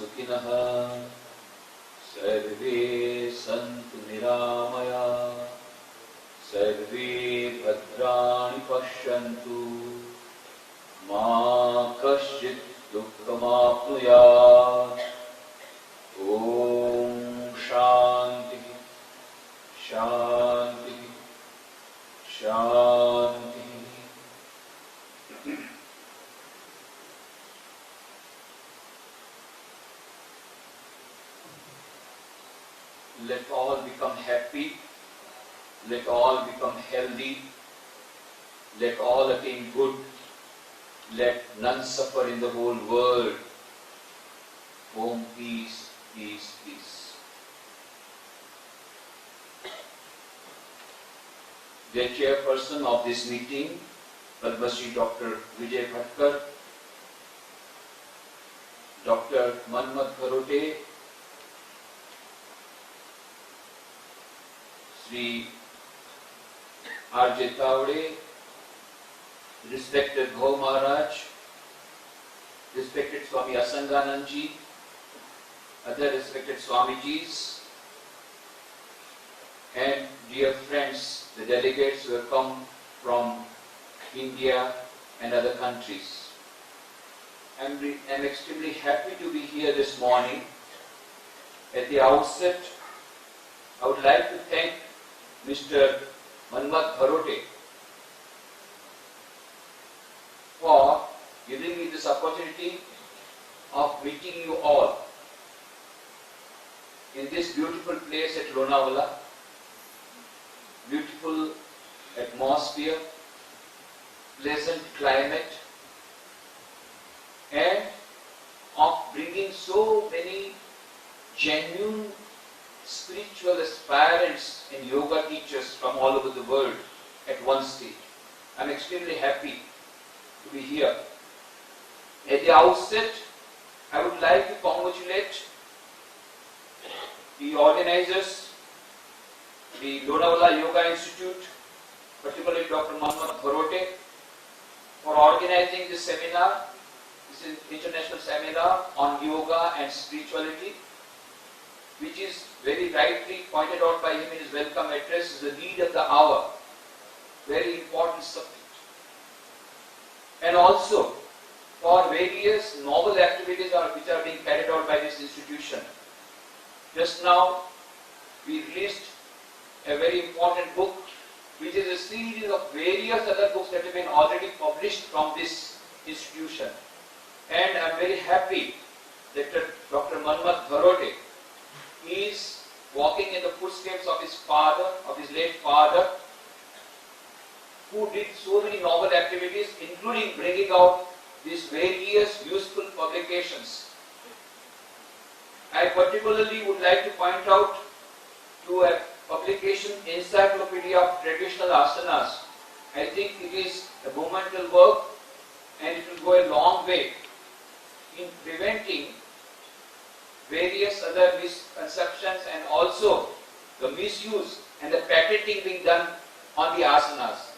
sukhinah sarve santu niramaya sarve bhadrani pashyantu ma kaschit dukkhamapnuyat. Om Shanti Shanti Shanti. Let all become happy, let all become healthy, let all attain good, let none suffer in the whole world. Om peace, peace, peace. The chairperson of this meeting, Padma Shri Dr. Vijay Bhatkar, Dr. Manmat Gharote, Sri R.J. Tavade, respected Gau Maharaj, respected Swami Asanganandji, other respected Swamijis, and dear friends, the delegates who have come from India and other countries. I'm extremely happy to be here this morning. At the outset, I would like to thank Mr. Manmat Gharote for giving me this opportunity of meeting you all in this beautiful place at Lonavala, beautiful atmosphere, pleasant climate, and of bringing so many genuine spiritual aspirants and yoga teachers from all over the world at one stage. I'm extremely happy to be here. At the outset, I would like to congratulate the organizers, the Lonavala Yoga Institute, particularly Dr. Manmat Gharote, for organizing this seminar. This is an international seminar on yoga and spirituality, which is very rightly pointed out by him in his welcome address, is the need of the hour. Very important subject. And also for various novel activities which are being carried out by this institution. Just now we released a very important book, which is a series of various other books that have been already published from this institution. And I am very happy that Dr. Manmat Gharote is walking in the footsteps of his father, of his late father, who did so many novel activities, including bringing out these various useful publications. I particularly would like to point out to a publication, Encyclopedia of Traditional Asanas. I think it is a monumental work and it will go a long way in preventing various other misconceptions and also the misuse and the patenting being done on the asanas.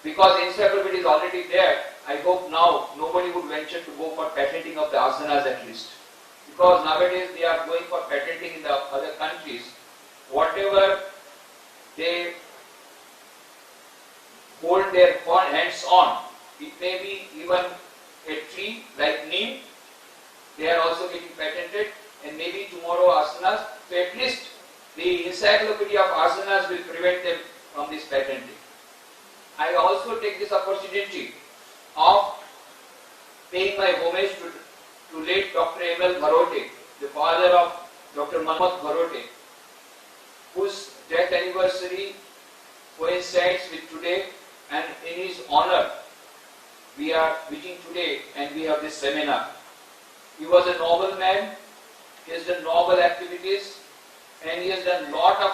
Because encyclopedia is already there, I hope now nobody would venture to go for patenting of the asanas at least. Because nowadays they are going for patenting in the other countries. Whatever they hold their hands on, it may be even a tree like neem, they are also getting patented, and maybe tomorrow asanas. So at least the encyclopedia of asanas will prevent them from this patenting. I also take this opportunity of paying my homage to late Dr. M.L. Gharote, the father of Dr. Manmat Gharote, whose death anniversary coincides with today, and in his honor we are meeting today and we have this seminar. He was a noble man, he has done noble activities, and he has done a lot of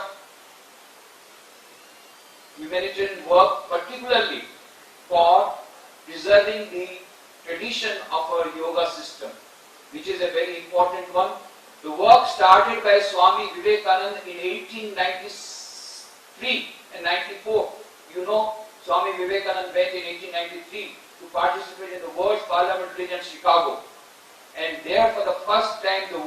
humanitarian work, particularly for preserving the tradition of our yoga system, which is a very important one. The work started by Swami Vivekananda in 1893 and 94. You know, Swami Vivekananda went in 1893 to participate in the World's Parliament in Chicago. And there for the first time the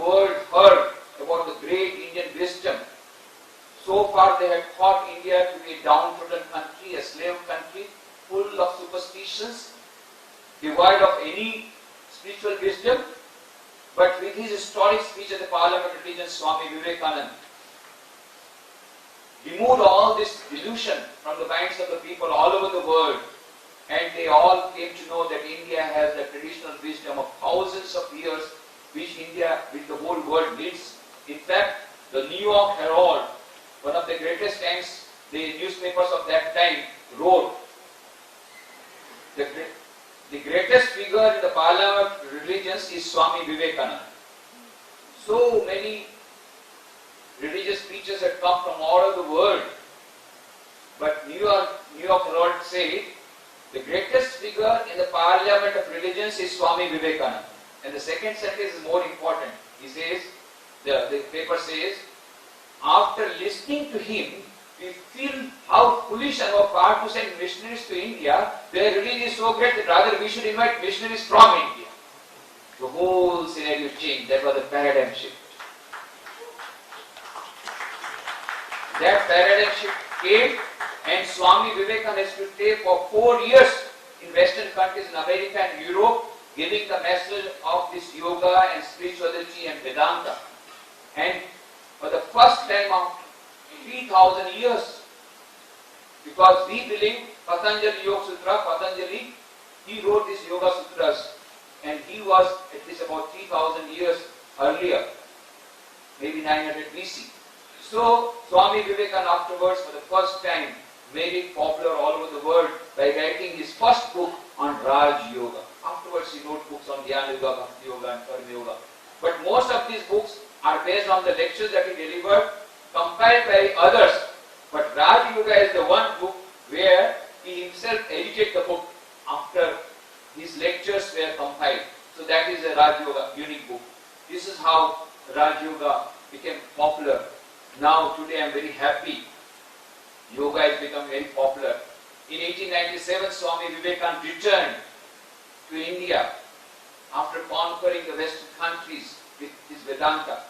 devoid of any spiritual wisdom, but with his historic speech at the Parliament of Religion, Swami Vivekananda removed all this delusion from the minds of the people all over the world, and they all came to know that India has the traditional wisdom of thousands of years which the whole world needs. In fact, the New York Herald, one of the greatest times, the newspapers of that time, wrote, the greatest figure in the Parliament of Religions is Swami Vivekananda. So many religious preachers had come from all over the world, but New York Herald said, the greatest figure in the Parliament of Religions is Swami Vivekananda. And the second sentence is more important. He says, the paper says, after listening to him, we feel how foolish and how far to send missionaries to India. Their religion is so great that rather we should invite missionaries from India. The whole scenario changed. That was a paradigm shift. That paradigm shift came, and Swami Vivekananda has to stay for 4 years in Western countries, in America and Europe, giving the message of this yoga and spirituality and Vedanta. And for the first time of 3,000 years, because we believe Patanjali Yoga Sutra, Patanjali, he wrote these Yoga Sutras, and he was at least about 3,000 years earlier, maybe 900 BC. So Swami Vivekananda afterwards, for the first time, made it popular all over the world by writing his first book on Raj Yoga. Afterwards he wrote books on Dhyana Yoga, Bhakti Yoga and Karma Yoga. But most of these books are based on the lectures that he delivered, compiled by others. But Raj Yoga is the one book where he himself edited the book after his lectures were compiled. So that is a Raj Yoga, unique book. This is how Raj Yoga became popular. Now today I am very happy. Yoga has become very popular. In 1897, Swami Vivekananda returned to India after conquering the Western countries with his Vedanta.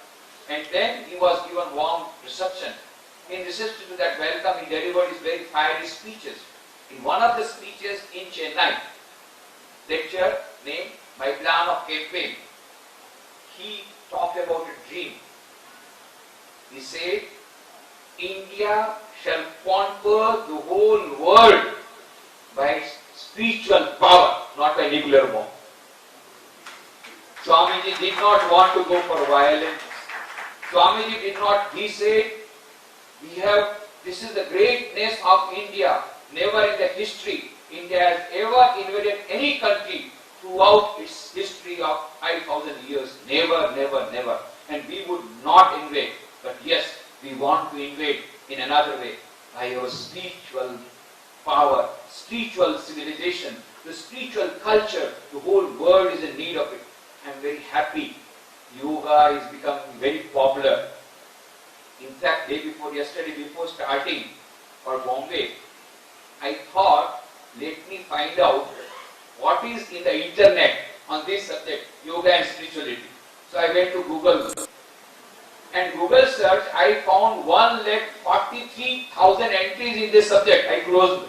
And then he was given warm reception. In reception to that welcome, he delivered his very fiery speeches. In one of the speeches in Chennai, lecture named My Plan of Campaign, he talked about a dream. He said, India shall conquer the whole world by spiritual power, not by nuclear bomb. Swamiji did not want to go for violence. Swamiji did not, he said, this is the greatness of India. Never in the history, India has ever invaded any country throughout its history of 5,000 years. Never, never, never. And we would not invade. But yes, we want to invade in another way, by our spiritual power, spiritual civilization, the spiritual culture. The whole world is in need of it. I am very happy. Yoga is becoming very popular. In fact, day before yesterday, before starting for Bombay, I thought, let me find out what is in the internet on this subject, yoga and spirituality. So I went to Google. And Google search, I found 1,43,000 entries in this subject. I closed it.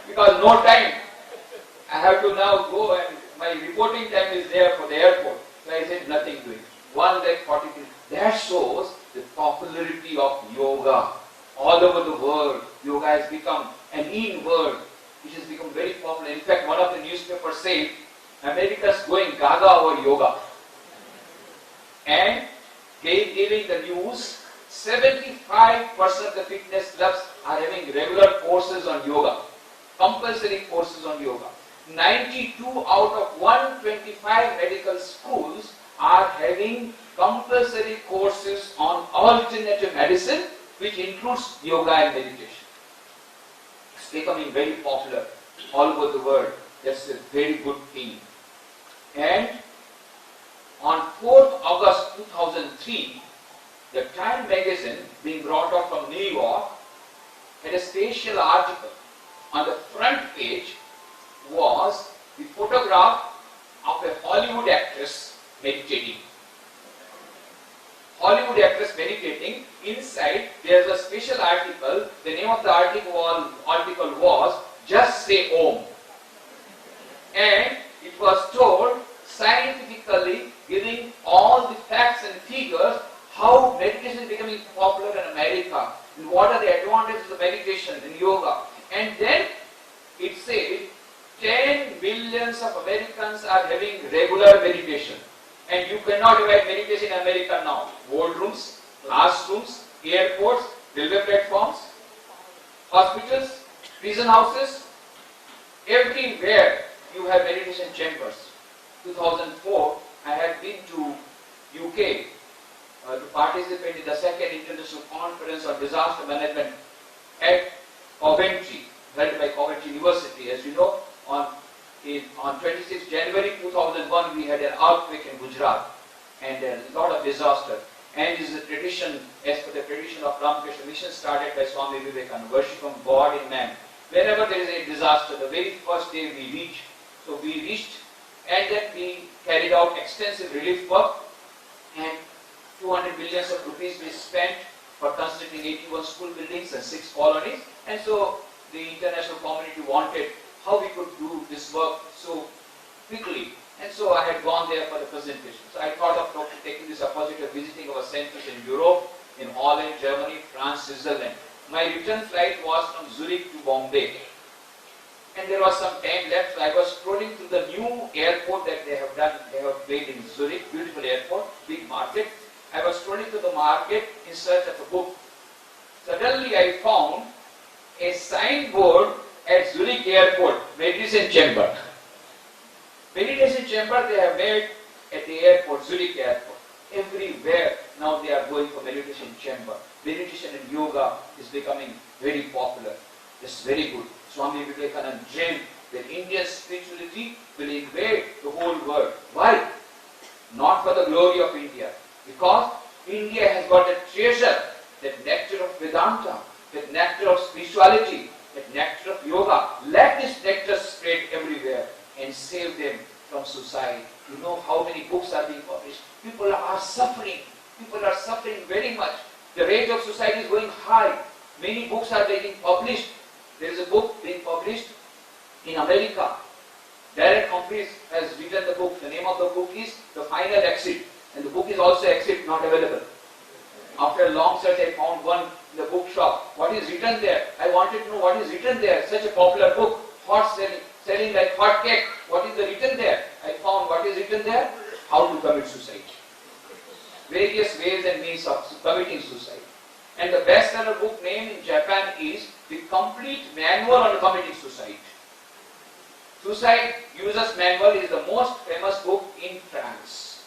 Because no time. I have to now go, and my reporting time is there for the airport. So I said nothing to it. 1,43,000. That shows the popularity of yoga. All over the world, yoga has become an in word which has become very popular. In fact, one of the newspapers said, America's going gaga over yoga. And giving the news, 75% of the fitness clubs are having regular courses on yoga, compulsory courses on yoga. 92 out of 125 medical schools are having compulsory courses on alternative medicine, which includes yoga and meditation. It's becoming very popular all over the world. That's a very good thing. And on 4th August 2003, the Time magazine, being brought up from New York, had a special article. On the front page was the photograph of a Hollywood actress meditating. Hollywood actress meditating. Inside there is a special article. The name of the article was Just Say Om. and it was told scientifically, giving all the facts and figures how meditation is becoming popular in America and what are the advantages of meditation and yoga. And then it said 10 billions of Americans are having regular meditation. And you cannot have meditation in America now. Boardrooms, classrooms, airports, railway platforms, hospitals, prison houses, everywhere you have meditation chambers. 2004, I had been to UK to participate in the second International Conference on Disaster Management at Coventry, held by Coventry University. As you know, on 26 January 2001, we had an earthquake in Gujarat and a lot of disaster. And this is a tradition, as per the tradition of Ramakrishna Mission, started by Swami Vivekananda, worship of God in man. Whenever there is a disaster, the very first day we reach. So we reached, and then we carried out extensive relief work, and 200 millions of rupees we spent for constructing 81 school buildings and 6 colonies. And so the international community wanted how we could do this work so quickly. And so I had gone there for the presentation. So I thought of taking this opportunity of visiting our centers in Europe, in Holland, Germany, France, Switzerland. My return flight was from Zurich to Bombay. And there was some time left, so I was strolling through the new airport that they have done. They have made in Zurich, beautiful airport, big market. I was strolling through the market in search of a book. Suddenly I found a signboard at Zurich airport, meditation chamber. Meditation chamber they have made at the airport, Zurich airport. Everywhere now they are going for meditation chamber. Meditation and yoga is becoming very popular. It's very good. Swami Vivekananda dreamed that Indian spirituality will invade the whole world. Why? Not for the glory of India. Because India has got a treasure, that nectar of Vedanta, that nectar of spirituality, that nectar of yoga. Let this nectar spread everywhere and save them from suicide. You know how many books are being published. People are suffering. People are suffering very much. The rate of suicide is going high. Many books are being published. There is a book being published in America. Darren Humphreys has written the book. The name of the book is The Final Exit. And the book is also exit not available. After a long search, I found one in the bookshop. What is written there? I wanted to know what is written there. Such a popular book, hot selling like hot cake. What is the written there? I found what is written there. How to commit suicide. Various ways and means of committing suicide. And the bestseller book name in Japan is The Complete Manual on Committing Suicide. Suicide User's Manual is the most famous book in France.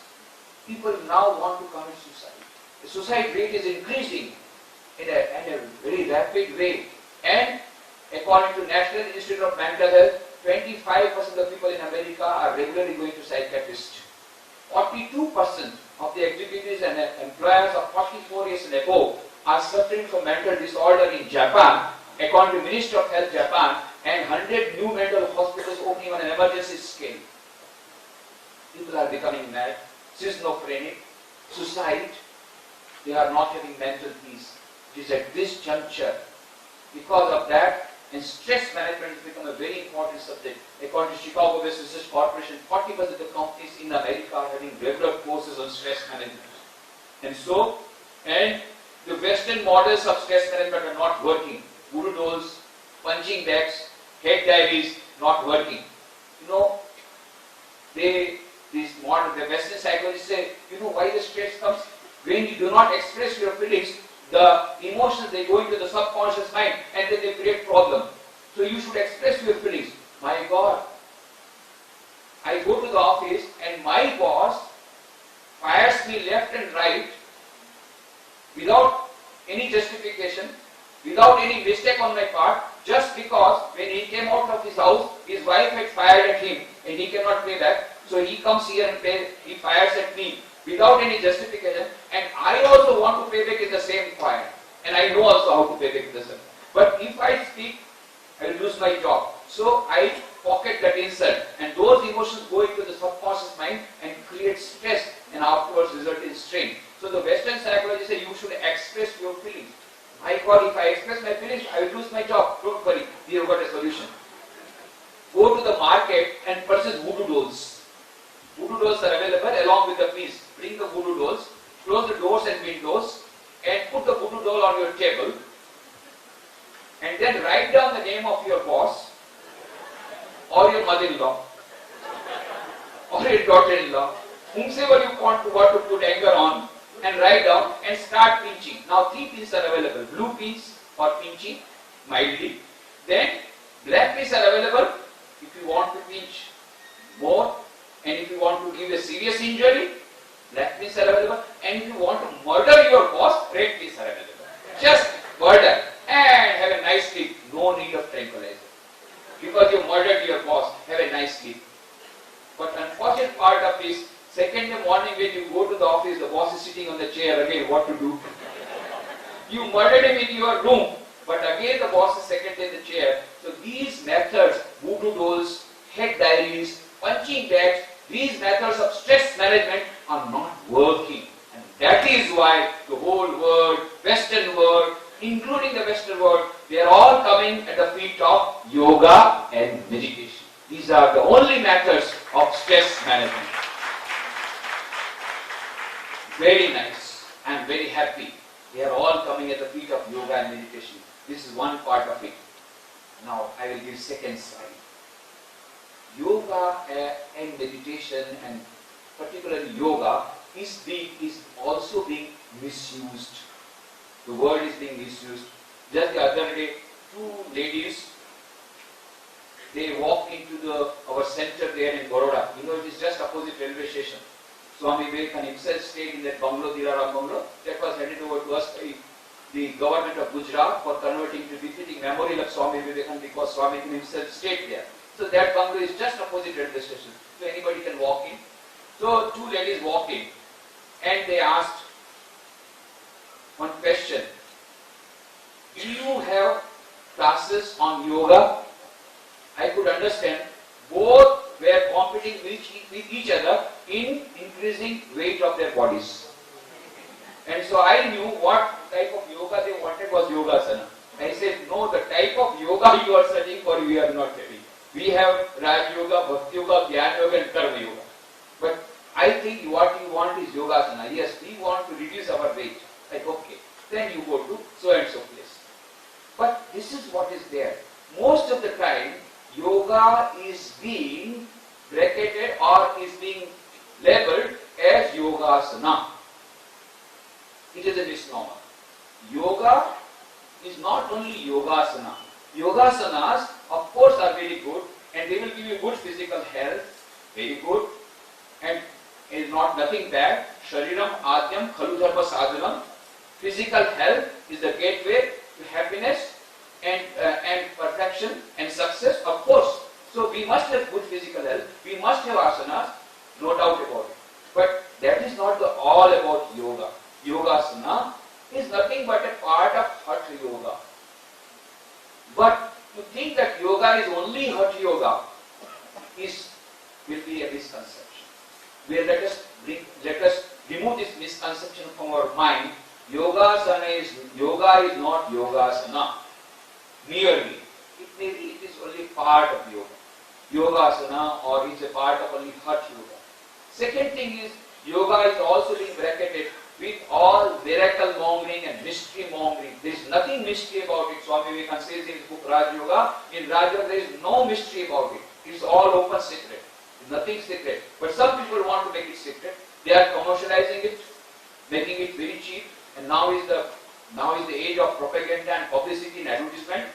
People now want to commit suicide. The suicide rate is increasing in a very rapid way. And according to National Institute of Mental Health, 25% of people in America are regularly going to psychiatrists. 42% of the executives and employers of 44 years and above are suffering from mental disorder in Japan, according to Ministry of Health Japan, and 100 new mental hospitals opening on an emergency scale. People are becoming mad, schizophrenic, suicide. They are not having mental peace. It is at this juncture. Because of that, and stress management has become a very important subject. According to Chicago-based Research Corporation, 40% of the companies in America are having regular courses on stress management. And the Western models of stress management are not working. Voodoo dolls, punching bags, head diaries, not working. You know, the Western psychologists say, you know why the stress comes? When you do not express your feelings, the emotions, they go into the subconscious mind and then they create problem. So you should express your feelings. My God, I go to the office and my boss fires me left and right without any justification, without any mistake on my part, just because when he came out of his house, his wife had fired at him and he cannot pay back. So he comes here and he fires at me without any justification, and I also want to pay back in the same fire. And I know also how to pay back the same. But if I speak, I will lose my job. So I pocket that insult, and those emotions go into the subconscious mind and create stress, and afterwards result in strain. So the Western psychology says you should express your feelings. My God, if I express my feelings, I will lose my job. Don't worry, we have got a solution. go to the market and purchase voodoo dolls. Voodoo dolls are available along with the fees. Bring the voodoo dolls, close the doors and windows, and put the voodoo doll on your table, and then write down the name of your boss, or your mother-in-law, or your daughter-in-law, whomsoever you want to put anger on, and write down and start pinching. Now 3 pins are available: blue pins for pinching mildly, then black pins are available if you want to pinch more, and if you want to give a serious injury, black pins are available, and if you want to murder your boss, red pins are available. Just murder and have a nice sleep. No need of tranquilizer. Because you murdered your boss, have a nice sleep. But unfortunate part of this, second morning when you go to the office, the boss is sitting on the chair again, what to do? You murdered him in your room, but again the boss is second in the chair. So these methods, voodoo dolls, head diaries, punching bags, these methods of stress management are not working. And that is why the whole world, Western world, including the Western world, they are all coming at the feet of yoga and meditation. These are the only methods of stress management. Very nice. I am very happy. They are all coming at the feet of yoga and meditation. This is one part of it. Now I will give second slide. Yoga and meditation, and particularly yoga, is also being misused. The word is being misused. Just the other day, 2 ladies, they walked into our center there in Baroda. You know, it is just opposite railway station. Swami Vivekananda himself stayed in that bungalow, Dilaram bungalow. That was handed over to us by the government of Gujarat for converting to befitting memorial of Swami Vivekananda, because Swami himself stayed there. So that bungalow is just opposite railway station. So anybody can walk in. So 2 ladies walked in and they asked one question. Do you have classes on yoga? I could understand both were competing with each other in increasing weight of their bodies. And so I knew what type of yoga they wanted was yogasana. I said, no, the type of yoga you are studying for, we are not having. We have Raj Yoga, Bhakti Yoga, Jnana Yoga and Karma Yoga. But I think what you want is yogasana. Yes, we want to reduce our weight. Like, okay, then you go to so and so place. But this is what is there. Most of the time, yoga is being bracketed or is being labeled as yogasana. It is a misnomer. Yoga is not only yogasana. Yogasanas, of course, are very good, and they will give you good physical health, very good, and is not nothing bad. Shariram adyam khalu dharma sadhanam. Physical health is the gateway to happiness and perfection and success, of course. So we must have good physical health, we must have asanas, no doubt about it. But that is not all about yoga. Yogasana is nothing but a part of Hatha Yoga. But to think that yoga is only Hatha Yoga will be a misconception. Let us remove this misconception from our mind. Yoga is not yogasana. Merely. It is only part of yoga. Yogasana, or it's a part of only Hatha Yoga. Second thing is, yoga is also being bracketed with all miracle mongering and mystery mongering. There is nothing mystery about it. Swami Vivekananda says in his book Raj Yoga, in Raj Yoga there is no mystery about it. It is all open secret. Nothing secret. But some people want to make it secret. They are commercializing it, making it very cheap. And now is the age of propaganda and publicity and advertisement,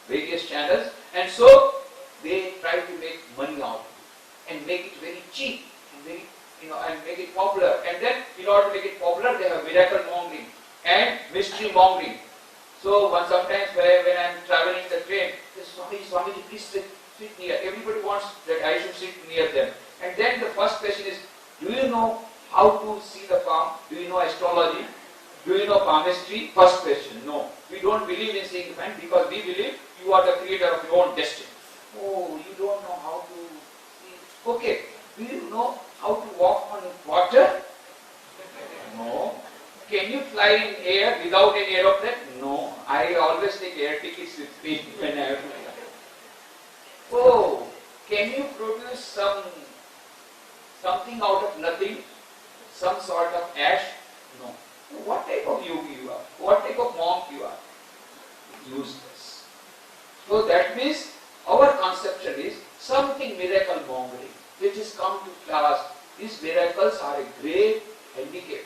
various channels. And so they try to make money out of it and make it very cheap and very, and make it popular. And then in order to make it popular, they have miracle mongering and mystery mongering. So sometimes when I am traveling the train, Swamiji, please sit near. Everybody wants that I should sit near them. And then the first question is, do you know how to see the palm? Do you know astrology? Do you know palmistry? First question, no. We don't believe in seeing the palm because we believe you are the creator of your own destiny. Oh, you don't know how to see. Okay, do you know how to walk on water? No. Can you fly in air without an aeroplane? No. I always take air tickets with me when I have to fly. Oh, can you produce something out of nothing? Some sort of ash? No. What type of yogi you are? What type of monk you are? Useless. So that means our conception is something miracle mongering, which has come to class. These miracles are a great handicap.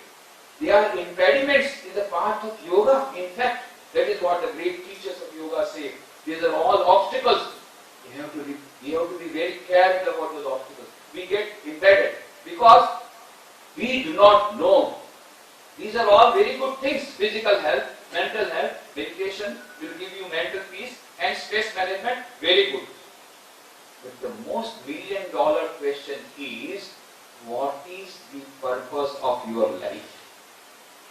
They are impediments in the path of yoga. In fact, that is what the great teachers of yoga say. These are all obstacles. You have to be very careful about those obstacles. We get embedded because we do not know. These are all very good things. Physical health, mental health, meditation will give you mental peace and stress management, very good. But the most million-dollar question is, what is the purpose of your life?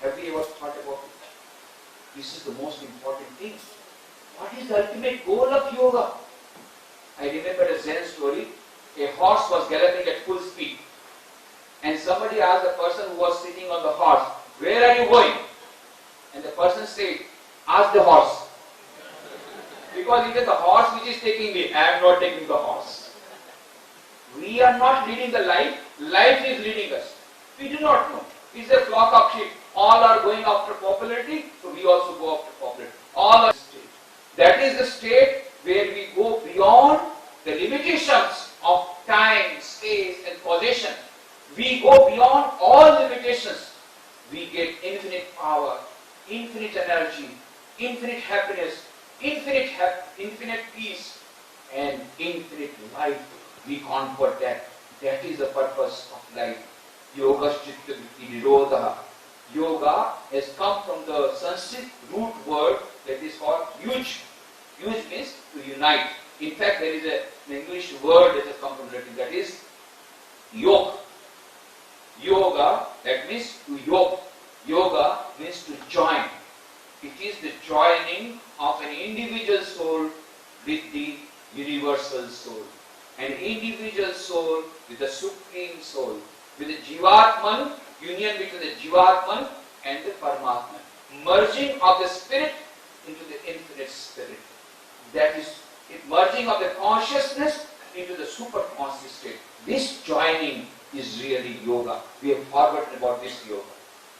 Have you ever thought about it? This is the most important thing. What is the ultimate goal of yoga? I remember a Zen story. A horse was galloping at full speed. And somebody asked the person who was sitting on the horse, "Where are you going?" And the person said, "Ask the horse." Because it is the horse which is taking me. I am not taking the horse. We are not leading the life. Life is leading us. We do not know. It's a flock of sheep. All are going after popularity, so we also go after popularity. All are state. That is the state where we go beyond the limitations of time, space, and possession. We go beyond all limitations. We get infinite power, infinite energy, infinite happiness, infinite peace, and infinite life. We conquer that. That is the purpose of life. Yoga Chitta Vritti Nirodha. Yoga has come from the Sanskrit root word that is called yuj. Yuj means to unite. In fact, there is an English word that has come from Latin, that is yoke. Yoga, that means to yoke. Yoga means to join. It is the joining of an individual soul with the universal soul. An individual soul with the supreme soul. With the Jivatman, union between the Jivatman and the Paramatman. Merging of the spirit into the infinite spirit. That is it, merging of the consciousness into the super conscious state. This joining is really yoga. We have forgotten about this yoga.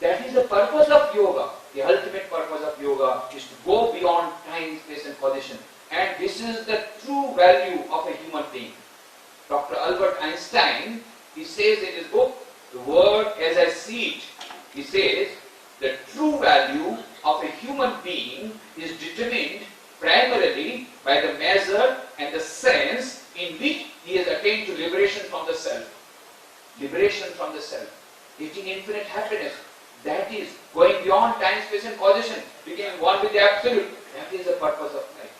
That is the purpose of yoga. The ultimate purpose of yoga is to go beyond time, space and position. And this is the true value of a human being. Dr. Albert Einstein, he says in his book, The World as I See It, he says, the true value of a human being is determined primarily by the measure and the sense in which he has attained to liberation from the self. Liberation from the self. Reaching infinite happiness. That is going beyond time, space and position. Becoming one with the Absolute. That is the purpose of life.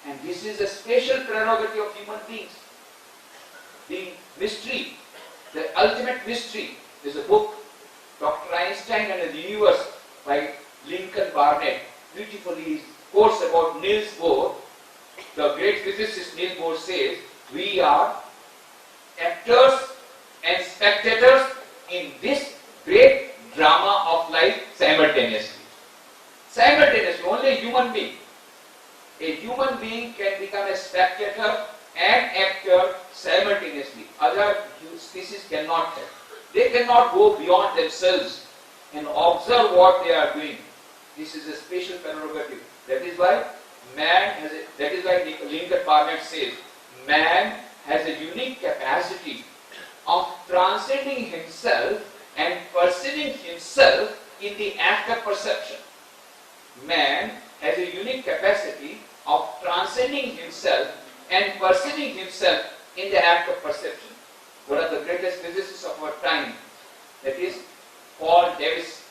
And this is a special prerogative of human beings. The mystery, the ultimate mystery, is a book, Dr. Einstein and the Universe by Lincoln Barnett. Beautifully quotes about Niels Bohr. The great physicist Niels Bohr says, we are actors and spectators in this great drama of life simultaneously. Simultaneously, only a human being. A human being can become a spectator and actor simultaneously. Other species cannot have. They cannot go beyond themselves and observe what they are doing. This is a special prerogative. That is why Lincoln Barnett says, man has a unique capacity of transcending himself and perceiving himself in the act of perception. Man has a unique capacity of transcending himself and perceiving himself in the act of perception. One of the greatest physicists of our time, that is Paul Davis,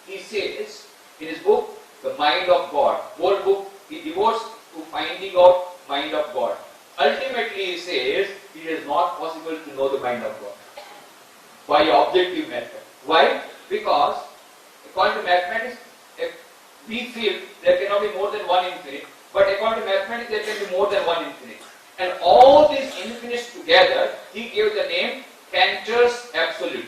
he says in his book, The Mind of God, whole book he devotes to finding out mind of God. Ultimately he says it is not possible to know the mind of God by objective method. Why? Because according to mathematics, we feel there cannot be more than one infinite, but according to mathematics there can be more than one infinite. And all these infinites together, he gave the name Cantor's Absolute.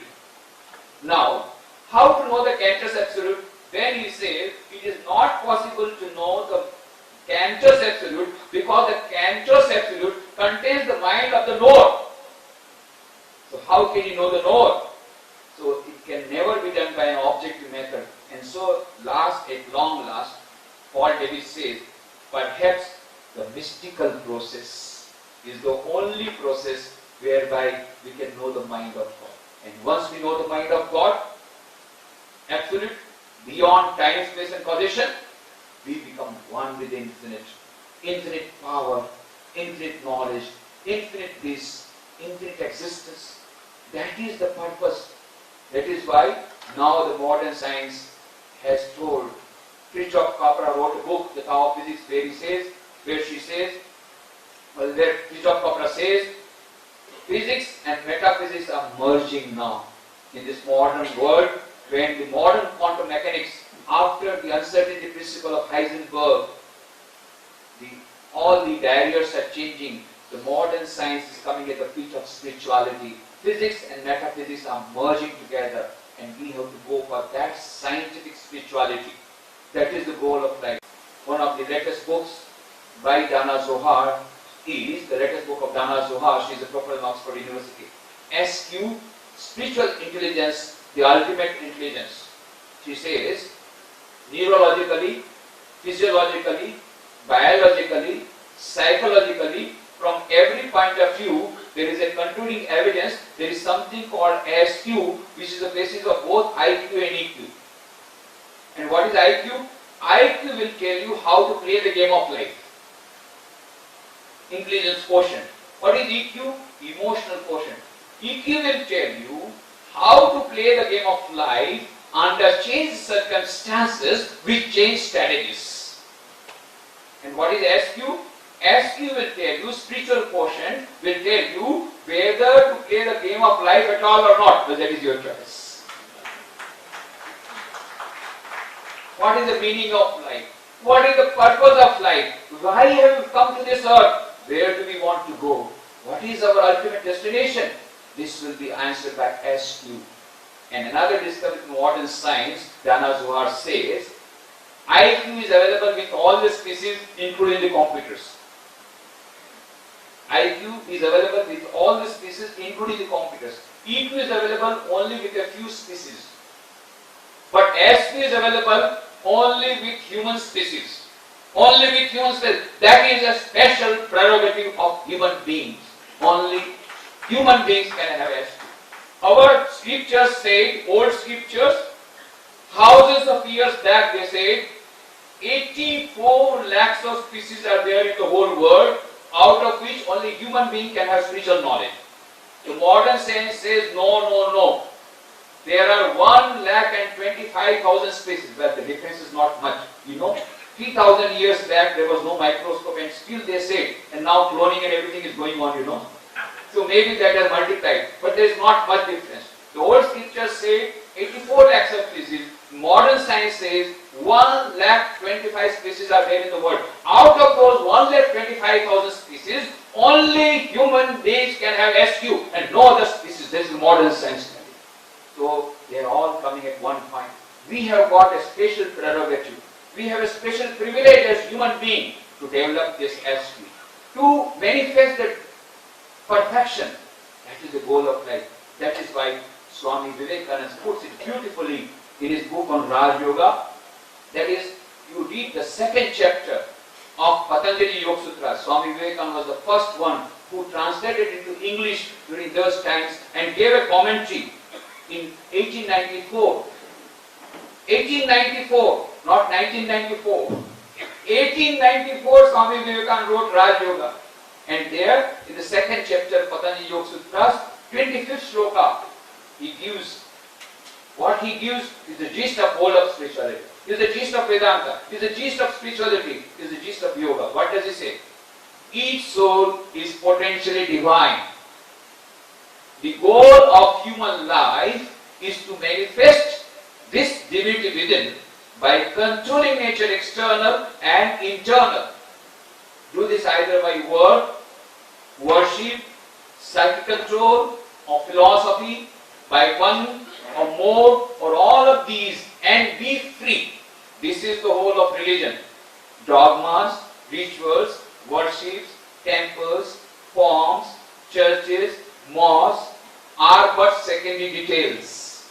Now, how to know the Cantor's Absolute? Then he says it is not possible to know the Cantor's Absolute because the Cantor's Absolute contains the mind of the knower. So how can you know the knower? So it can never be done by an objective method. And so at long last, Paul Davis says, perhaps the mystical process is the only process whereby we can know the mind of God. And once we know the mind of God, absolute, beyond time, space and causation, we become one with the infinite. Infinite power, infinite knowledge, infinite bliss, infinite existence. That is the purpose. That is why now the modern science has told. Fritjof Capra wrote a book, The Tao of Physics, where Fritjof Capra says, physics and metaphysics are merging now in this modern world, when the modern quantum mechanics, after the uncertainty principle of Heisenberg, all the barriers are changing. The modern science is coming at the feet of spirituality. Physics and metaphysics are merging together, and we have to go for that scientific spirituality. That is the goal of life. One of the latest books by Dana Zohar is the latest book of Dana Zohar. She is a professor in Oxford University. SQ, Spiritual Intelligence, the Ultimate Intelligence. She says, neurologically, physiologically, biologically, psychologically, from every point of view, there is a concluding evidence. There is something called SQ, which is the basis of both IQ and EQ. And what is IQ? IQ will tell you how to play the game of life. Intelligence quotient. What is EQ? Emotional quotient. EQ will tell you how to play the game of life under changed circumstances with changed strategies. And what is SQ? SQ will tell you, spiritual quotient will tell you whether to play the game of life at all or not. But that is your choice. What is the meaning of life? What is the purpose of life? Why have we come to this earth? Where do we want to go? What is our ultimate destination? This will be answered by SQ. And another discovery in modern science, Dana Zohar says, IQ is available with all the species, including the computers. IQ is available with all the species, including the computers. EQ is available only with a few species. But SQ is available only with human species. Only with human species. That is a special prerogative of human beings. Only human beings can have SQ. Our scriptures say, old scriptures, thousands of years back they said, 84 lakhs of species are there in the whole world, out of which only human being can have spiritual knowledge. The modern science says no. There are 1,25,000 species. Well, the difference is not much. 3,000 years back there was no microscope and still they say, and now cloning and everything is going on, So maybe that has multiplied, but there is not much difference. The old scriptures say 84 lakhs of species. Modern science says 1,25,000 species are there in the world. Out of those 1,25,000 species, only human beings can have SQ and no other species. This is modern science. So they are all coming at one point. We have got a special prerogative. We have a special privilege as human beings to develop this SQ, to manifest the perfection. That is the goal of life. That is why Swami Vivekananda puts it beautifully in his book on Raj Yoga. That is, you read the second chapter of Patanjali Yoga Sutra. Swami Vivekananda was the first one who translated into English during those times and gave a commentary in 1894. 1894, not 1994. 1894, Swami Vivekananda wrote Raj Yoga. And there, in the second chapter of Patanjali Yoga Sutras, 25th shloka, what he gives is the gist of all of spirituality, is the gist of Vedanta, is the gist of spirituality, is the gist of yoga. What does he say? Each soul is potentially divine. The goal of human life is to manifest this divinity within by controlling nature external and internal. Do this either by work, worship, psychic control, or philosophy, by one or more or all of these, and be free. This is the whole of religion. Dogmas, rituals, worships, temples, many details.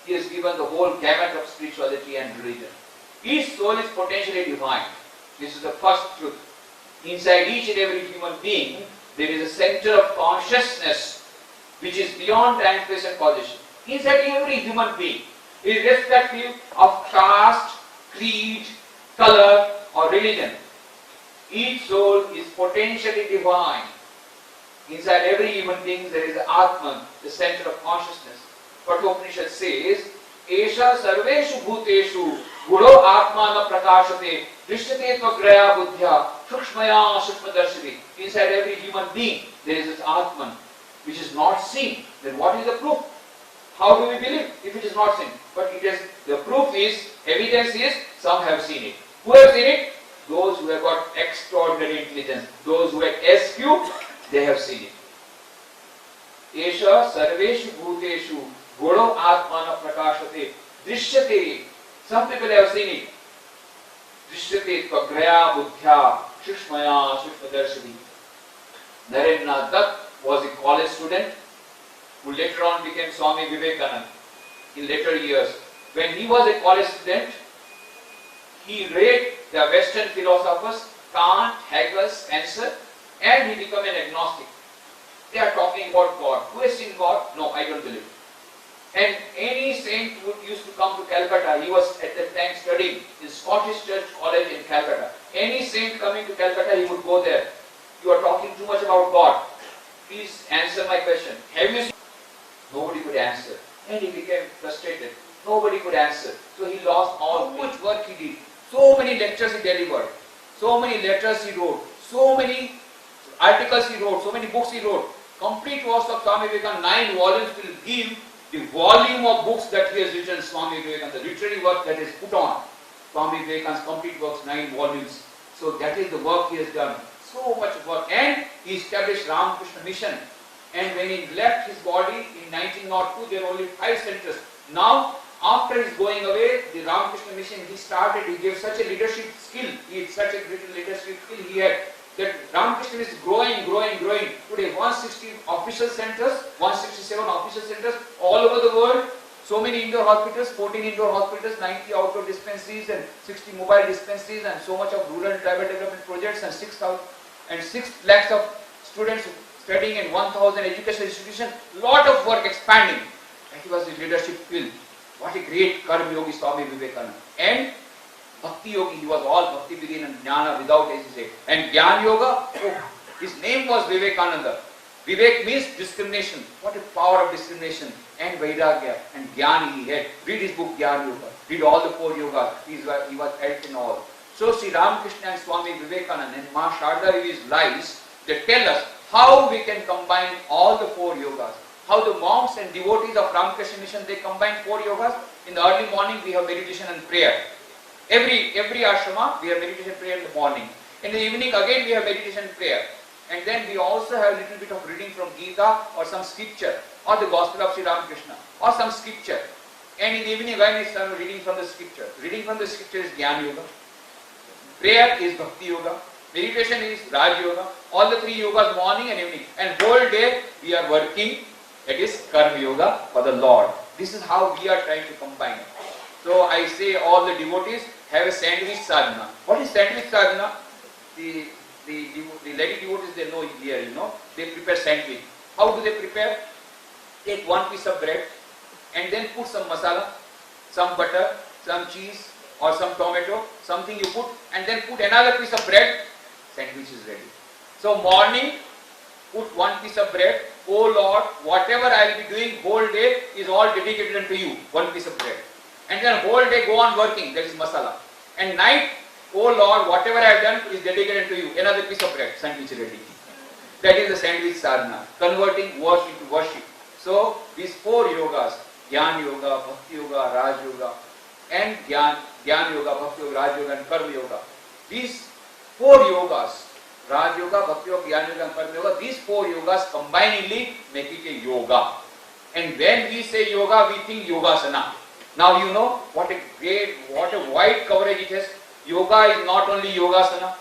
He has given the whole gamut of spirituality and religion. Each soul is potentially divine. This is the first truth. Inside each and every human being, there is a center of consciousness which is beyond time, space and causation. Inside every human being, irrespective of caste, creed, color or religion, each soul is potentially divine. Inside every human being there is Atman, the center of consciousness. But Upanishad says, Esha sarveshu bhuteshu gudo atmana prakashate drishyate tvagraya buddhya shukshmaya shukmadarshati. Inside every human being there is this Atman which is not seen. Then what is the proof? How do we believe if it is not seen? But it is, the proof is, evidence is, some have seen it. Who have seen it? Those who have got extraordinary intelligence. Those who have SQ, they have seen it. Esha sarveshu bhuteshu gudo atmana prakashate drishyate. Some people have seen it. Drishyate tvagraya buddhya shukshmaya shukmadarshati. Narendra Dutt was a college student who later on became Swami Vivekananda in later years. When he was a college student, he read the Western philosophers, Kant, Hegel, Spencer, and he became an agnostic. They are talking about God. Who has seen God? No, I don't believe. And any saint who used to come to Calcutta, he was at that time studying in Scottish Church College in Calcutta. Any saint coming to Calcutta, he would go there. You are talking too much about God. Please answer my question. Have you seen? Nobody could answer. And he became frustrated. Nobody could answer. So he lost all much work he did. So many lectures he delivered. So many letters he wrote. So many articles he wrote. So many books he wrote. Complete works of Swami Vivekananda, 9 volumes will give the volume of books that he has written, Swami Vivekananda, the literary work that is put on. Swami Vivekananda's complete works, 9 volumes. So that is the work he has done. So much work. And he established Ramakrishna Mission. And when he left his body in 1902, there were only 5 centers. Now, after his going away, the Ramakrishna Mission, he gave such a leadership skill, he had such a great leadership skill he had, that Ramakrishna is growing. Today, 160 official centers, 167 official centers all over the world. So many indoor hospitals, 14 indoor hospitals, 90 outdoor dispensaries and 60 mobile dispensaries and so much of rural and tribal development projects and 6 lakhs of students studying in 1,000 educational institutions. Lot of work expanding. And he was the leadership skill. What a great Karma Yogi Swami Vivekananda. And Bhakti Yogi, he was all Bhakti within and Jnana without, as he said. And Jnana Yoga, his name was Vivekananda. Vivek means discrimination. What a power of discrimination. And Vairagya and Jnani he had. Read his book Jnana Yoga. Read all the 4 yogas. He was helped in all. So Sri Ramakrishna and Swami Vivekananda and Ma Sharda Devi's lives, they tell us how we can combine all the 4 yogas. How the monks and devotees of Ramakrishna Mission, they combine 4 yogas. In the early morning we have meditation and prayer. Every ashrama we have meditation and prayer in the morning. In the evening again we have meditation and prayer. And then we also have a little bit of reading from Gita or some scripture or the Gospel of Sri Ramakrishna or some scripture. And in the evening again is some reading from the scripture. Reading from the scripture is Jnana Yoga. Prayer is Bhakti Yoga. Meditation is Raj Yoga. All the 3 yogas morning and evening. And whole day we are working. That is Karma Yoga for the Lord. This is how we are trying to combine. So I say all the devotees have a sandwich sadhana. What is sandwich sadhana? The lady devotees, they know here, they prepare sandwich. How do they prepare? Take 1 piece of bread and then put some masala, some butter, some cheese or some tomato, something you put, and then put another piece of bread, sandwich is ready. So morning, put 1 piece of bread. Oh Lord, whatever I will be doing whole day is all dedicated unto you. 1 piece of bread. And then whole day go on working, that is masala. And night, oh Lord, whatever I have done is dedicated to you. Another piece of bread, sandwich ready. That is the sandwich sadhana, converting worship into worship. So these 4 yogas, Jnana Yoga, Bhakti Yoga, Raj Yoga, and Jnana Yoga, Bhakti Yoga, Raj Yoga and Karma Yoga. These 4 yogas, Raj Yoga, Bhakti Yoga, Jnana Yoga and Karma Yoga, these 4 yogas combinedly make it a yoga. And when we say yoga, we think yogasana. Now you know what a wide coverage it has. Yoga is not only yogasana.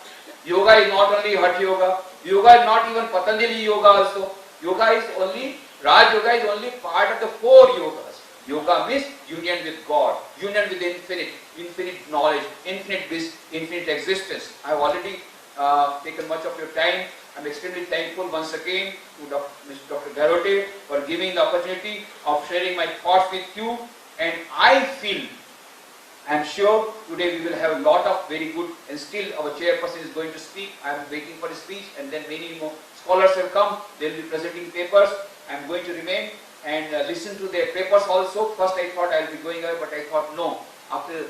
Yoga is not only Hatha Yoga. Yoga is not even Patanjali Yoga also. Yoga is only Raj Yoga is only part of the 4 yogas. Yoga means union with God, union with infinite, infinite knowledge, infinite bliss, infinite existence. I have already taken much of your time. I am extremely thankful once again to Dr. Garote for giving the opportunity of sharing my thoughts with you. And I am sure today we will have a lot of very good, and still our chairperson is going to speak. I am waiting for his speech, and then many more scholars have come. They will be presenting papers. I am going to remain and listen to their papers also. First I thought I will be going away, but I thought no. After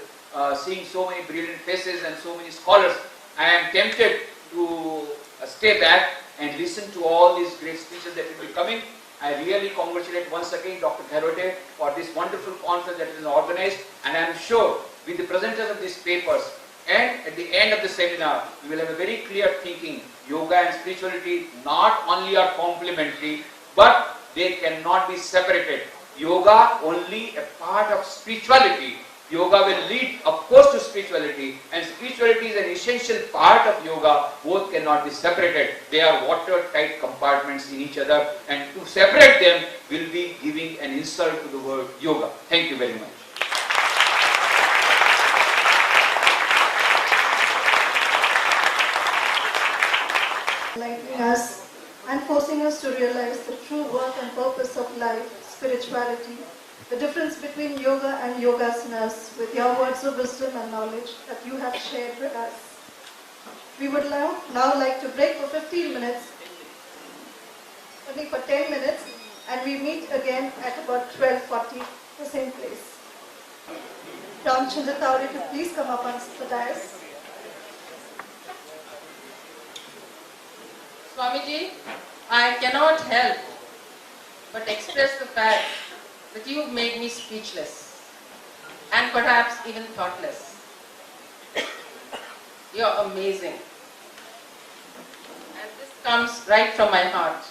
seeing so many brilliant faces and so many scholars, I am tempted to stay back and listen to all these great speeches that will be coming. I really congratulate once again Dr. Garote for this wonderful conference that is organized, and I am sure with the presenters of these papers and at the end of the seminar, we will have a very clear thinking. Yoga and spirituality not only are complementary, but they cannot be separated. Yoga only a part of spirituality. Yoga will lead, of course, to spirituality, and spirituality is an essential part of yoga. Both cannot be separated. They are watertight compartments in each other, and to separate them will be giving an insult to the word yoga. Thank you very much. Enlightening us and forcing us to realize the true work and purpose of life, spirituality, the difference between yoga and yogasanas, with your words of wisdom and knowledge that you have shared with us. We would now like to break for 15 minutes, only for 10 minutes, and we meet again at about 12:40, the same place. Ram Chandra Tauri to please come up on the dais. Swamiji, I cannot help but express the fact that you have made me speechless and perhaps even thoughtless. You are amazing. And this comes right from my heart.